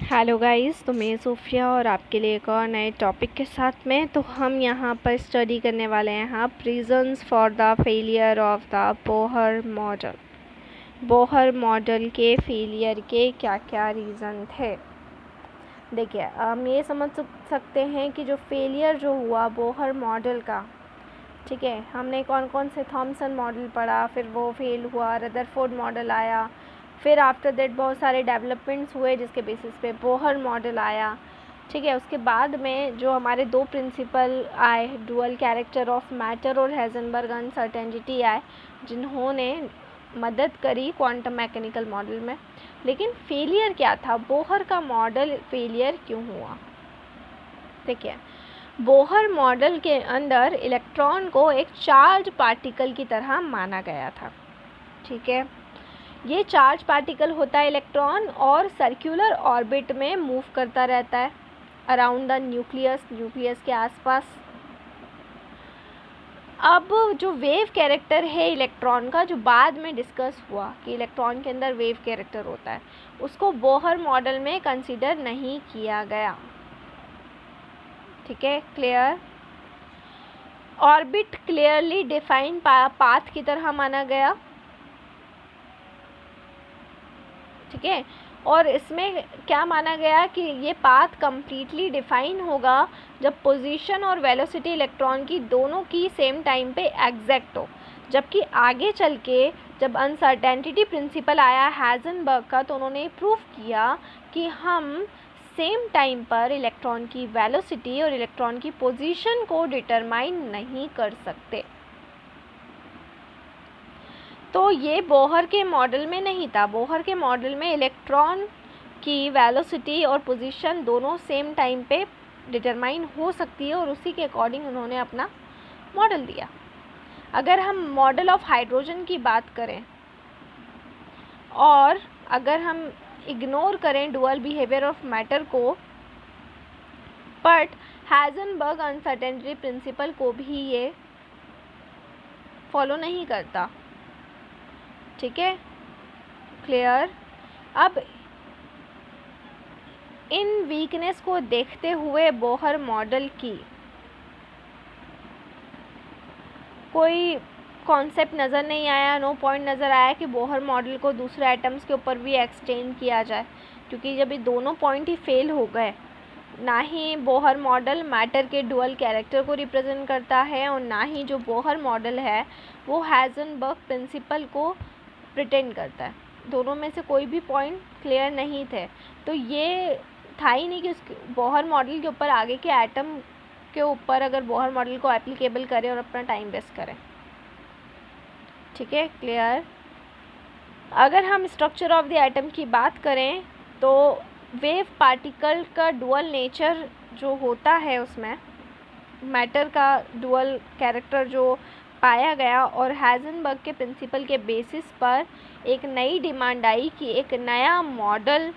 Hello guys, तो मैं Sophia और आपके लिए एक और नए टॉपिक के साथ में तो हम यहाँ पर स्टडी करने वाले हैं reasons for the failure of the Bohr model. Bohr model के फेलियर के क्या क्या रीज़न थे। देखिए, हम ये समझ सकते हैं कि जो फेलियर जो हुआ बोहर मॉडल का, ठीक है, हमने कौन कौन से थॉमसन मॉडल पढ़ा, फिर वो फेल हुआ, रदरफोर्ड मॉडल आया, फिर आफ्टर दैट बहुत सारे डेवलपमेंट्स हुए जिसके बेसिस पे बोहर मॉडल आया। ठीक है, उसके बाद में जो हमारे दो प्रिंसिपल आए, डुअल कैरेक्टर ऑफ मैटर और हेजनबर्ग अनसर्टेनिटी आए, जिन्होंने मदद करी क्वांटम मैकेनिकल मॉडल में। लेकिन फेलियर क्या था, बोहर का मॉडल फेलियर क्यों हुआ? देखिए, बोहर मॉडल के अंदर इलेक्ट्रॉन को एक चार्ज पार्टिकल की तरह माना गया था। ठीक है, ये चार्ज पार्टिकल होता है इलेक्ट्रॉन और सर्कुलर ऑर्बिट में मूव करता रहता है अराउंड द न्यूक्लियस के आसपास। अब जो वेव कैरेक्टर है इलेक्ट्रॉन का, जो बाद में डिस्कस हुआ कि इलेक्ट्रॉन के अंदर वेव कैरेक्टर होता है, उसको बोहर मॉडल में कंसीडर नहीं किया गया। ठीक है, clear. Orbit clearly define path की तरह माना गया। ठीक है, और इसमें क्या माना गया कि ये पाथ कंप्लीटली डिफाइन होगा जब पोजीशन और वेलोसिटी इलेक्ट्रॉन की दोनों की सेम टाइम पे एग्जैक्ट हो। जबकि आगे चल के जब अनसर्टेनिटी प्रिंसिपल आया हाइजेनबर्ग का, तो उन्होंने प्रूव किया कि हम सेम टाइम पर इलेक्ट्रॉन की वेलोसिटी और इलेक्ट्रॉन की पोजीशन को डिटरमाइन नहीं कर सकते। तो ये बोहर के मॉडल में नहीं था। बोहर के मॉडल में इलेक्ट्रॉन की वेलोसिटी और पोजीशन दोनों सेम टाइम पे डिटरमाइन हो सकती है और उसी के अकॉर्डिंग उन्होंने अपना मॉडल दिया। अगर हम मॉडल ऑफ हाइड्रोजन की बात करें और अगर हम इग्नोर करें डुअल बिहेवियर ऑफ मैटर को, बट हाइजेनबर्ग अनसर्टेनिटी प्रिंसिपल को भी ये फॉलो नहीं करता। ठीक है, क्लियर। अब इन वीकनेस को देखते हुए बोहर मॉडल की कोई कॉन्सेप्ट नज़र नहीं आया, नो पॉइंट नज़र आया कि बोहर मॉडल को दूसरे एटम्स के ऊपर भी एक्सटेंड किया जाए, क्योंकि जब ये दोनों पॉइंट ही फेल हो गए, ना ही बोहर मॉडल मैटर के डुअल कैरेक्टर को रिप्रेजेंट करता है और ना ही जो बोहर मॉडल है वो हाइजेनबर्ग प्रिंसिपल को प्रिटेंड करता है। दोनों में से कोई भी पॉइंट क्लियर नहीं थे, तो ये था ही नहीं कि उस बोहर मॉडल के ऊपर आगे के एटम के ऊपर अगर बोहर मॉडल को एप्लीकेबल करें और अपना टाइम वेस्ट करें। ठीक है, क्लियर। अगर हम स्ट्रक्चर ऑफ द एटम की बात करें तो वेव पार्टिकल का डुअल नेचर जो होता है, उसमें मैटर का डुअल कैरेक्टर जो पाया गया और हाइजेनबर्ग के प्रिंसिपल के बेसिस पर एक नई डिमांड आई कि एक नया मॉडल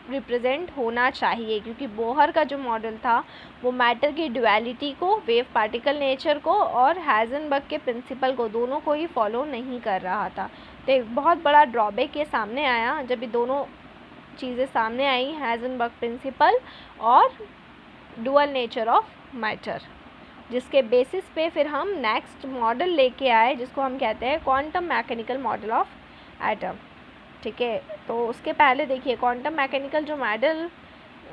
रिप्रेजेंट होना चाहिए, क्योंकि बोहर का जो मॉडल था वो मैटर की डुअलिटी को, वेव पार्टिकल नेचर को और हाइजेनबर्ग के प्रिंसिपल को, दोनों को ही फॉलो नहीं कर रहा था। तो एक बहुत बड़ा ड्रॉबैक ये सामने आया जब ये दोनों चीज़ें सामने आई, हाइजेनबर्ग प्रिंसिपल और डुअल नेचर ऑफ मैटर, जिसके बेसिस पे फिर हम नेक्स्ट मॉडल लेके आए जिसको हम कहते हैं quantum mechanical model of atom. ठीक है, तो उसके पहले देखिए, क्वांटम मैकेनिकल जो मॉडल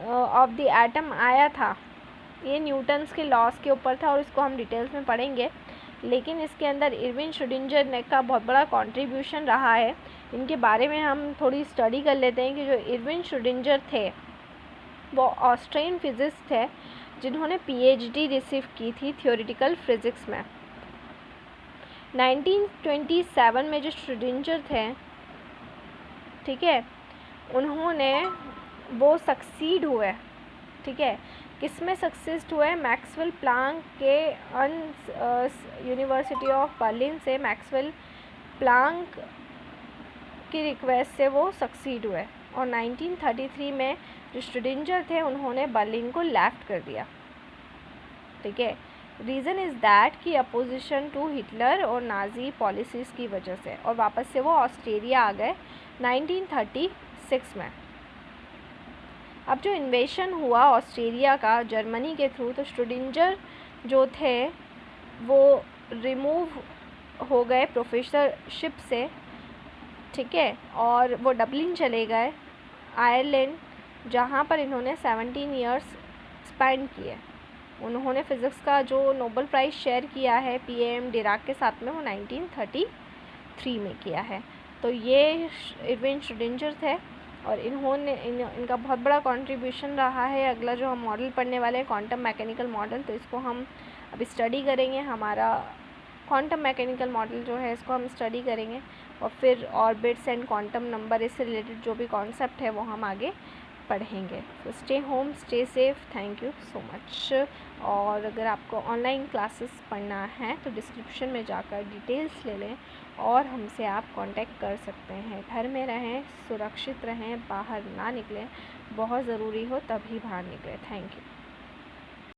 ऑफ द एटम आया था, ये न्यूटन्स के लॉस के ऊपर था और इसको हम डिटेल्स में पढ़ेंगे, लेकिन इसके अंदर इरविन श्रोडिंगर ने का बहुत बड़ा कंट्रीब्यूशन रहा है। इनके बारे में हम थोड़ी स्टडी कर लेते हैं कि जो इरविन श्रोडिंगर थे वो ऑस्ट्रियन फिजिस्ट थे जिन्होंने पीएचडी रिसीव की थी थ्योरेटिकल फिजिक्स में। 1927 में जो श्रोडिंगर थे, ठीक है, उन्होंने वो सक्सीड हुए। ठीक है, किस में सक्सेस हुए? मैक्सवेल प्लांक के यूनिवर्सिटी ऑफ बर्लिन से मैक्सवेल प्लांक की रिक्वेस्ट से वो सक्सीड हुए और 1933 में जो श्रोडिंगर थे उन्होंने बर्लिन को लेफ्ट कर दिया। ठीक है, रीज़न इज़ दैट कि अपोजिशन टू हिटलर और नाजी पॉलिसीज़ की वजह से, और वापस से वो ऑस्ट्रेलिया आ गए 1936 में। अब जो इन्वेशन हुआ ऑस्ट्रेलिया का जर्मनी के थ्रू, तो श्रोडिंगर जो थे वो रिमूव हो गए प्रोफेसरशिप से, ठीक है, और वो डबलिन चले गए आयरलैंड, जहाँ पर इन्होंने 17 इयर्स स्पेंड किए। उन्होंने फ़िज़िक्स का जो नोबेल प्राइज़ शेयर किया है पीएम डिराक के साथ में, वो 1933 में किया है। तो ये एडविन श्रोडिंगर थे और इनका बहुत बड़ा कंट्रीब्यूशन रहा है। अगला जो हम मॉडल पढ़ने वाले हैं क्वांटम मैकेनिकल मॉडल, तो इसको हम अभी स्टडी करेंगे। हमारा क्वांटम मैकेनिकल मॉडल जो है इसको हम स्टडी करेंगे और फिर ऑर्बिट्स एंड क्वांटम नंबर, इससे रिलेटेड जो भी कॉन्सेप्ट है वो हम आगे पढ़ेंगे। तो stay home, stay safe, thank you so much. और अगर आपको ऑनलाइन क्लासेस पढ़ना है तो डिस्क्रिप्शन में जाकर डिटेल्स ले लें और हमसे आप कांटेक्ट कर सकते हैं। घर में रहें, सुरक्षित रहें, बाहर ना निकलें, बहुत ज़रूरी हो तभी बाहर निकलें। Thank you.